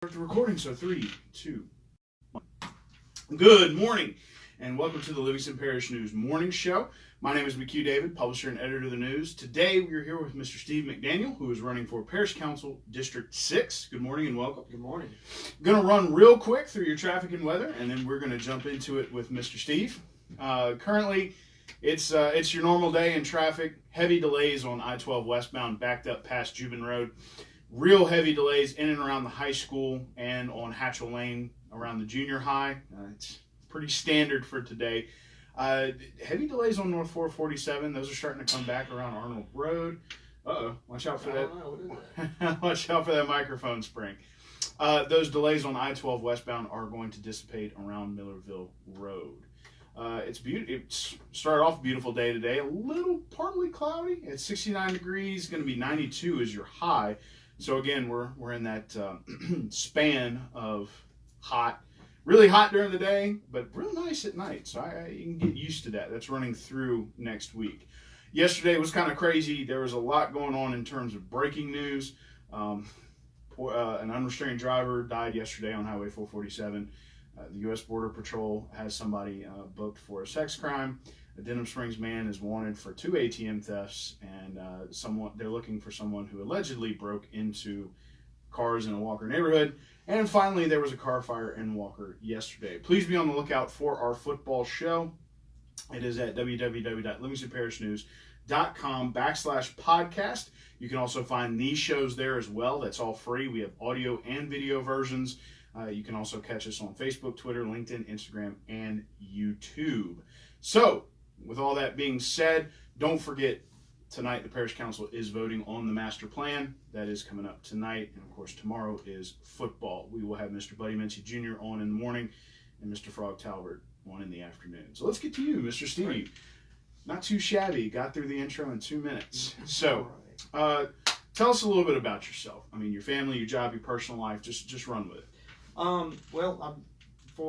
Start the recording, so 3, 2, 1. Good morning, and welcome to the Livingston Parish News Morning Show. My name is McHugh David, publisher and editor of the news. Today, we are here with Mr. Steve McDaniel, who is running for Parish Council District 6. Good morning and welcome. Good morning. Going to run real quick through your traffic and weather, and then we're going to jump into it with Mr. Steve. Currently, it's your normal day in traffic. Heavy delays on I-12 westbound, backed up past Jubin Road. Real heavy delays in and around the high school and on Hatchell Lane around the junior high. It's pretty standard for today. Heavy delays on North 447. Those are starting to come back around Arnold Road. Uh-oh. Watch out for that. What is that? Watch out for that microphone spring. Those delays on I-12 westbound are going to dissipate around Millerville Road. It started off a beautiful day today. A little partly cloudy. It's 69 degrees. Going to be 92 as your high. So again, we're in that span of hot, really hot during the day, but real nice at night. So you can get used to that. That's running through next week. Yesterday was kind of crazy. There was a lot going on in terms of breaking news. An unrestrained driver died yesterday on Highway 447. The U.S. Border Patrol has somebody booked for a sex crime. A Denham Springs man is wanted for 2 ATM thefts, and they're looking for someone who allegedly broke into cars in a Walker neighborhood. And finally, there was a car fire in Walker yesterday. Please be on the lookout for our football show. It is at www.livingstonparishnewscom/podcast. You can also find these shows there as well. That's all free. We have audio and video versions. You can also catch us on Facebook, Twitter, LinkedIn, Instagram, and YouTube. So, with all that being said, don't forget, tonight the Parish Council is voting on the master plan. That is coming up tonight. And, of course, tomorrow is football. We will have Mr. Buddy Mincy Jr. on in the morning and Mr. Frog Talbert on in the afternoon. So let's get to you, Mr. Steve. Right. Not too shabby. Got through the intro in 2 minutes. So, tell us a little bit about yourself. I mean, your family, your job, your personal life. Just run with it.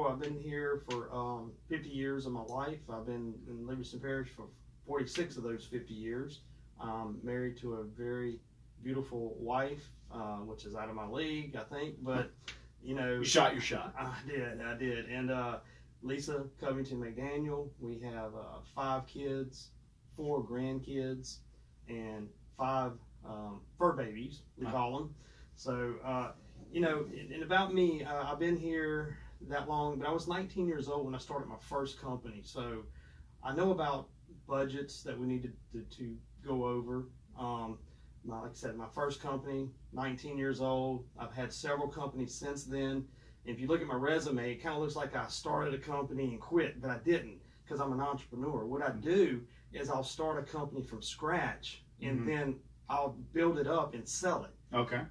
I've been here for 50 years of my life. I've been in Livingston Parish for 46 of those 50 years. Married to a very beautiful wife, which is out of my league, I think. But, You shot your shot. I did. And Lisa Covington McDaniel, we have 5 kids, 4 grandkids, and 5 fur babies, we call them. So, and about me, I've been here that long, but I was 19 years old when I started my first company. So I know about budgets that we needed to go over. Like I said, my first company, 19 years old. I've had several companies since then. If you look at my resume, it kind of looks like I started a company and quit, but I didn't, because I'm an entrepreneur. What I do is I'll start a company from scratch, and then I'll build it up and sell it. Okay.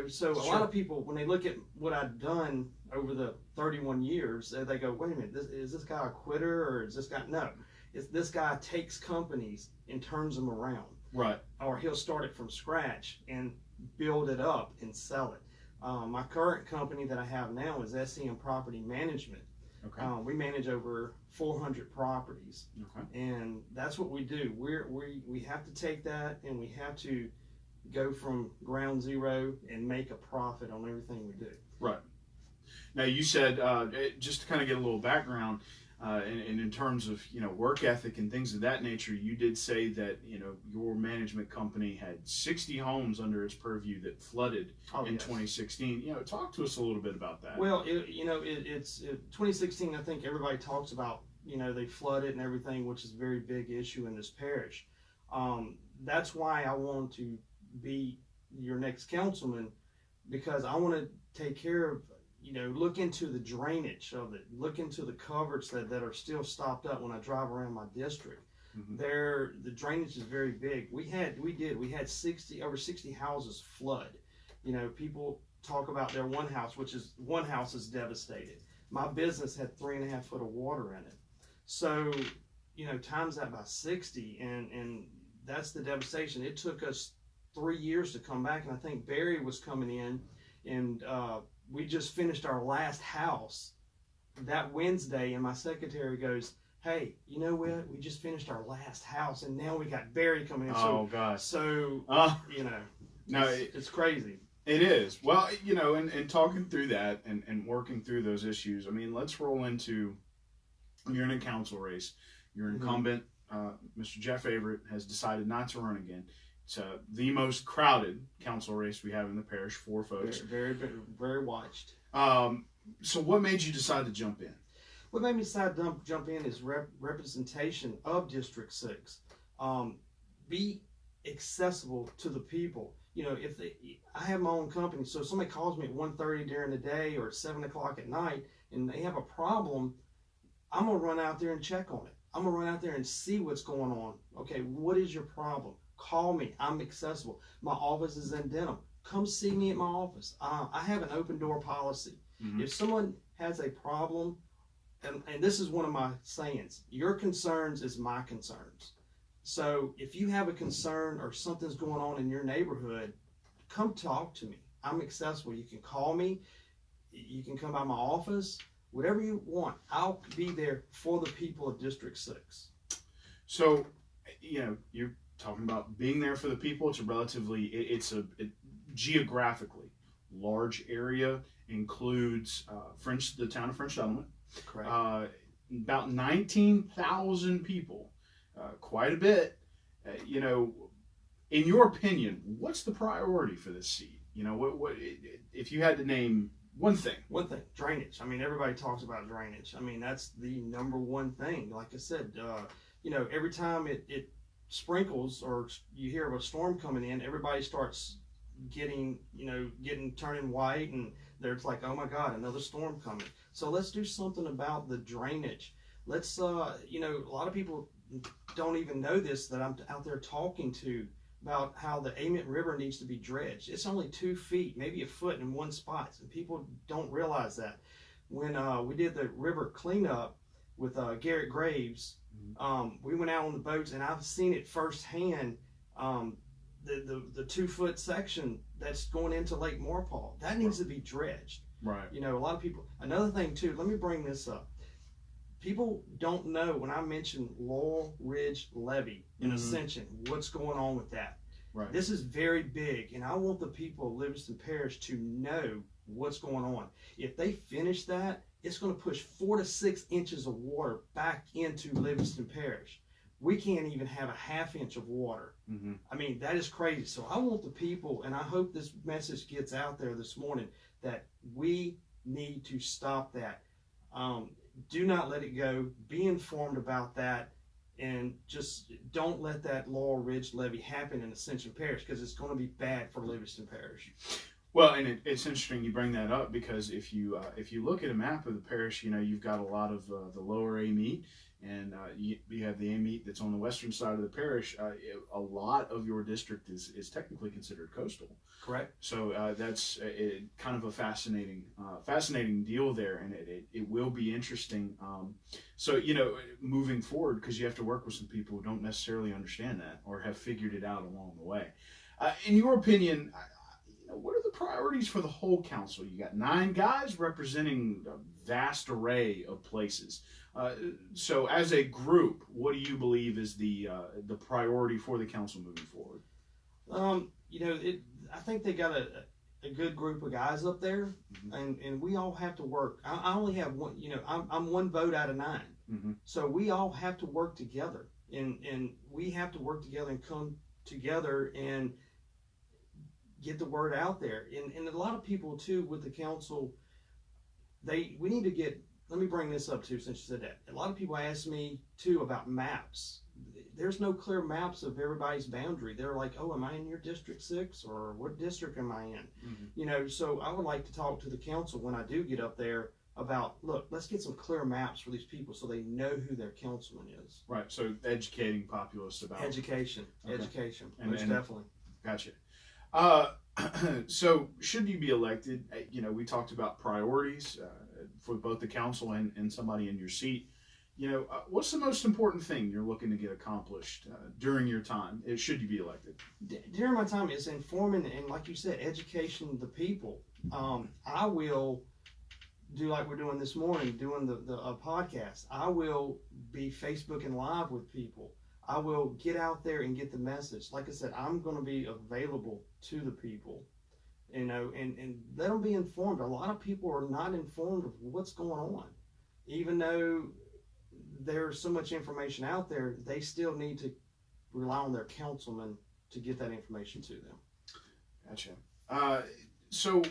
So a lot of people, when they look at what I've done over the 31 years, they go, wait a minute, is this guy a quitter, or is this guy? No, it's this guy takes companies and turns them around. Right. Or he'll start it from scratch and build it up and sell it. My current company that I have now is SEM Property Management. Okay. We manage over 400 properties. Okay. And that's what we do. We have to take that, and we have to go from ground zero and make a profit on everything we do. Right. Now, you said, just to kind of get a little background, and in terms of, work ethic and things of that nature, you did say that, your management company had 60 homes under its purview that flooded in 2016. Talk to us a little bit about that. Well, it's 2016, I think everybody talks about, they flooded and everything, which is a very big issue in this parish. That's why I want to be your next councilman, because I want to take care of, look into the drainage of it, look into the culverts that are still stopped up when I drive around my district. The drainage is very big. We had over 60 houses flood. People talk about their one house is devastated. My business had 3.5 foot of water in it. So, times that by 60, and that's the devastation. It took us 3 years to come back, and I think Barry was coming in, and we just finished our last house that Wednesday, and my secretary goes, hey, you know what? We just finished our last house, and now we got Barry coming in. Oh, gosh. So, no, it's crazy. It is. Well, and talking through that and working through those issues, I mean, let's roll into, you're in a council race. Your incumbent, Mr. Jeff Averett, has decided not to run again. It's the most crowded council race we have in the parish, 4 folks. Very, very, very watched. So what made you decide to jump in? What made me decide to jump in is representation of District 6. Be accessible to the people. I have my own company, so if somebody calls me at 1:30 during the day or 7 o'clock at night and they have a problem, I'm going to run out there and check on it. I'm going to run out there and see what's going on. Okay, what is your problem? Call me. I'm accessible. My office is in Denham. Come see me at my office. I have an open door policy. Mm-hmm. If someone has a problem, and this is one of my sayings, your concerns is my concerns. So if you have a concern or something's going on in your neighborhood, come talk to me. I'm accessible. You can call me. You can come by my office. Whatever you want, I'll be there for the people of District 6. So, you're talking about being there for the people. It's a geographically large area, includes the town of French Settlement. Correct. About 19,000 people, quite a bit. In your opinion, what's the priority for this seat? What if you had to name one thing? Drainage. I mean, everybody talks about drainage. I mean, that's the number one thing. Like I said, every time it sprinkles or you hear of a storm coming in, everybody starts turning white, and they're like, oh my God, another storm coming. So let's do something about the drainage. Let's, a lot of people don't even know this, that I'm out there talking to about how the Ament River needs to be dredged. It's only 2 feet, maybe a foot in one spot, and people don't realize that. When we did the river cleanup with Garrett Graves, we went out on the boats, and I've seen it firsthand. The 2 foot section that's going into Lake Morpaw, that needs to be dredged. Right. A lot of people. Another thing too. Let me bring this up. People don't know when I mention Laurel Ridge Levee in Ascension, what's going on with that. Right. This is very big, and I want the people of Livingston Parish to know what's going on. If they finish that, it's going to push 4 to 6 inches of water back into Livingston Parish. We can't even have a ½ inch of water. Mm-hmm. I mean, that is crazy. So I want the people, and I hope this message gets out there this morning, that we need to stop that. Do not let it go. Be informed about that, and just don't let that Laurel Ridge levee happen in Ascension Parish, because it's going to be bad for Livingston Parish. Well, and it's interesting you bring that up, because if you look at a map of the parish, you've got a lot of the lower Amite, and you have the Amite that's on the western side of the parish. A lot of your district is technically considered coastal. Correct. So that's kind of a fascinating deal there, and it will be interesting. So moving forward, because you have to work with some people who don't necessarily understand that or have figured it out along the way. In your opinion, what are the priorities for the whole council? You got 9 guys representing a vast array of places. So as a group, what do you believe is the priority for the council moving forward? I think they got a good group of guys up there, and we all have to work. I only have one, I'm 1 vote out of 9. Mm-hmm. So we all have to work together, and we have to work together and come together and get the word out there. And a lot of people too with the council, we need to get, let me bring this up too, since you said that. A lot of people ask me too about maps. There's no clear maps of everybody's boundary. They're like, oh, am I in your District 6, or what district am I in? Mm-hmm. So I would like to talk to the council when I do get up there about, look, let's get some clear maps for these people so they know who their councilman is. Right, so educating populace about education. Okay. Education, and definitely. Gotcha. So should you be elected, we talked about priorities for both the council and somebody in your seat. What's the most important thing you're looking to get accomplished during your time? Should you be elected? During my time, it's informing and, like you said, education the people. I will do like we're doing this morning, doing the podcast. I will be Facebooking live with people. I will get out there and get the message. Like I said, I'm going to be available to the people. and let them be informed. A lot of people are not informed of what's going on, even though there's so much information out there. They still need to rely on their councilman to get that information to them. Gotcha. So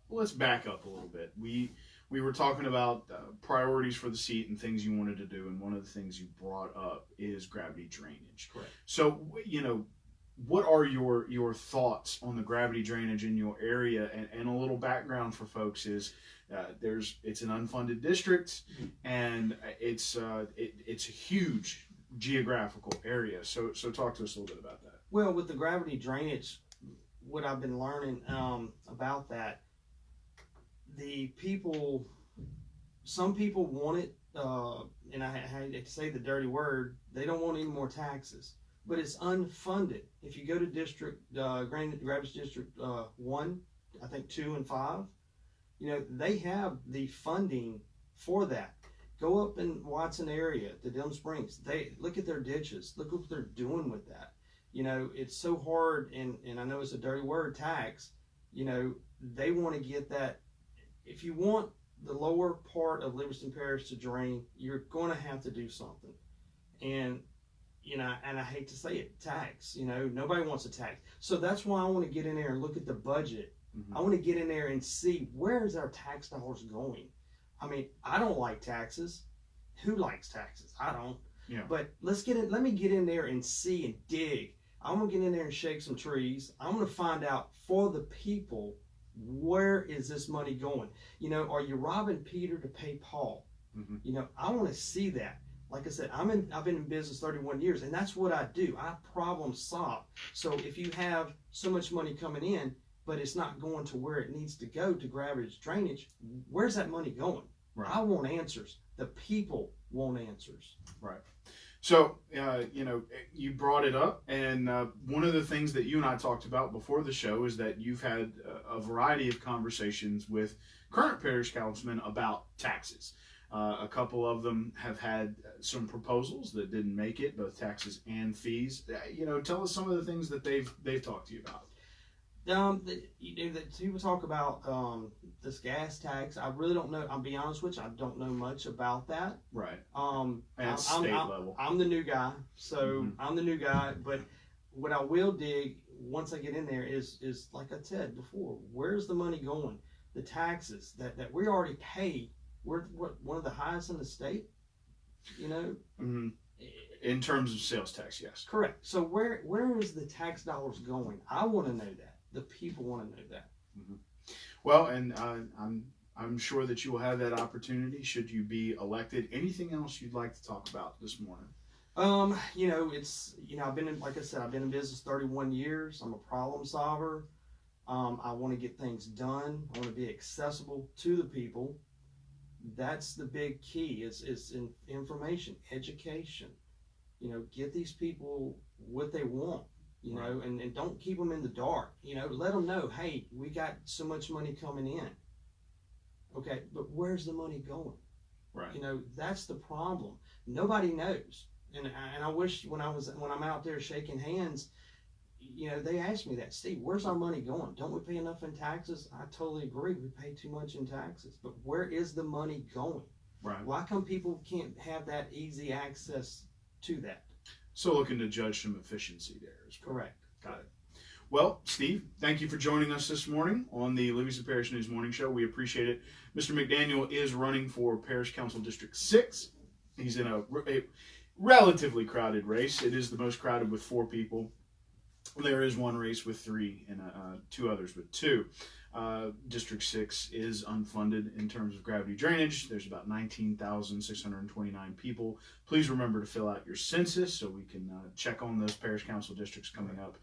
let's back up a little bit. We were talking about priorities for the seat and things you wanted to do, and one of the things you brought up is gravity drainage. Correct. So, what are your thoughts on the gravity drainage in your area? And a little background for folks is it's an unfunded district, and it's a huge geographical area. So talk to us a little bit about that. Well, with the gravity drainage, what I've been learning about that, some people want it, and I hate to say the dirty word, they don't want any more taxes, but it's unfunded. If you go to Gravity District 1, I think 2 and 5, they have the funding for that. Go up in Watson area, the Denham Springs, they look at their ditches, look what they're doing with that. It's so hard, and I know it's a dirty word, tax, they want to get that. If you want the lower part of Livingston Parish to drain, you're going to have to do something. And, and I hate to say it, tax, nobody wants a tax. So that's why I want to get in there and look at the budget. Mm-hmm. I want to get in there and see, where is our tax dollars going? I mean, I don't like taxes. Who likes taxes? I don't. Yeah. But let me get in there and see and dig. I'm going to get in there and shake some trees. I'm going to find out for the people, where is this money going? Are you robbing Peter to pay Paul? Mm-hmm. I want to see that. Like I said, I've been in business 31 years, and that's what I do. I problem solve. So if you have so much money coming in, but it's not going to where it needs to go to gravity drainage, where's that money going? Right. I want answers. The people want answers. Right. So, you brought it up, and one of the things that you and I talked about before the show is that you've had a variety of conversations with current parish councilmen about taxes. A couple of them have had some proposals that didn't make it, both taxes and fees. Tell us some of the things that they've talked to you about. People talk about this gas tax. I really don't know. I'll be honest with you. I don't know much about that. Right. At state level. I'm the new guy, so I'm the new guy. But what I will dig once I get in there is like I said before, where's the money going? The taxes that we already pay. We're one of the highest in the state. Mm-hmm. In terms of sales tax, yes. Correct. So where is the tax dollars going? I want to know that. The people want to know that. Mm-hmm. Well, and I'm sure that you will have that opportunity should you be elected. Anything else you'd like to talk about this morning? I've been like I said, I've been in business 31 years. I'm a problem solver. I want to get things done. I want to be accessible to the people. That's the big key. Is information, education. Get these people what they want. Right. And don't keep them in the dark. Let them know, hey, we got so much money coming in. Okay, but where's the money going? Right. That's the problem. Nobody knows. And I wish when I'm out there shaking hands, they ask me that, Steve, where's our money going? Don't we pay enough in taxes? I totally agree. We pay too much in taxes. But where is the money going? Right. Why come people can't have that easy access to that? So looking to judge some efficiency there as well. Correct. Got it. Well, Steve, thank you for joining us this morning on the Livingston Parish News Morning Show. We appreciate it. Mr. McDaniel is running for Parish Council District 6. He's in a relatively crowded race. It is the most crowded with 4 people. There is one race with 3 and 2 others with 2. District 6 is unfunded in terms of gravity drainage. There's about 19,629 people. Please remember to fill out your census so we can check on those parish council districts coming up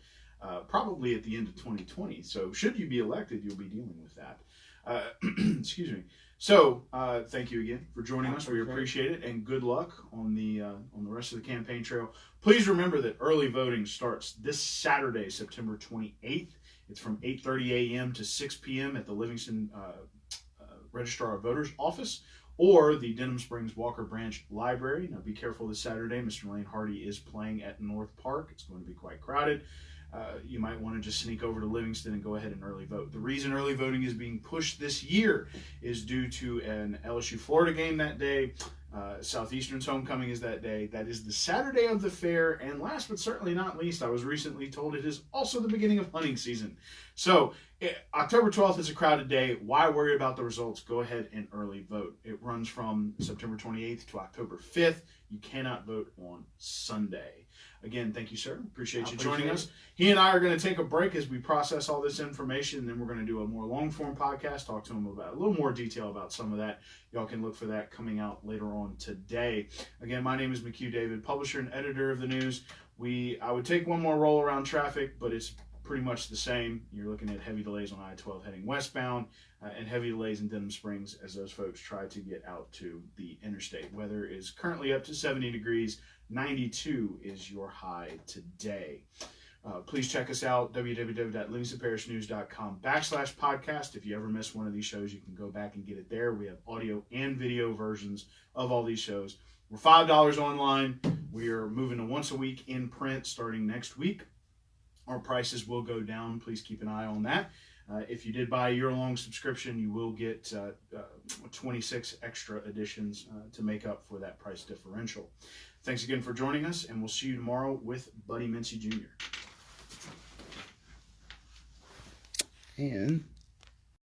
probably at the end of 2020. So should you be elected, you'll be dealing with that. Excuse me. So thank you again for joining us. We appreciate it, and good luck on the rest of the campaign trail. Please remember that early voting starts this Saturday, September 28th. It's from 8:30 a.m. to 6 p.m. at the Livingston Registrar of Voters office or the Denham Springs Walker Branch Library. Now be careful this Saturday. Mr. Lane Hardy is playing at North Park. It's going to be quite crowded. you might want to just sneak over to Livingston and go ahead and early vote. The reason early voting is being pushed this year is due to an LSU Florida game that day. Southeastern's homecoming is that day. That is the Saturday of the fair. And last but certainly not least, I was recently told it is also the beginning of hunting season. So October 12th is a crowded day. Why worry about the results? Go ahead and early vote. It runs from September 28th to October 5th. You cannot vote on Sunday. Again, thank you, sir. Appreciate you joining us. He and I are going to take a break as we process all this information, and then we're going to do a more long-form podcast, talk to him about a little more detail about some of that. Y'all can look for that coming out later on today. Again, my name is McHugh David, publisher and editor of the news. I would take one more roll around traffic, but it's pretty much the same. You're looking at heavy delays on I-12 heading westbound and heavy delays in Denham Springs as those folks try to get out to the interstate. Weather is currently up to 70 degrees. 92 is your high today. Please check us out, www.livingstonparishnews.com/podcast. If you ever miss one of these shows, you can go back and get it there. We have audio and video versions of all these shows. We're $5 online. We are moving to once a week in print starting next week. Our prices will go down. Please keep an eye on that. If you did buy a year-long subscription, you will get 26 extra editions to make up for that price differential. Thanks again for joining us, and we'll see you tomorrow with Buddy Mincy Jr. And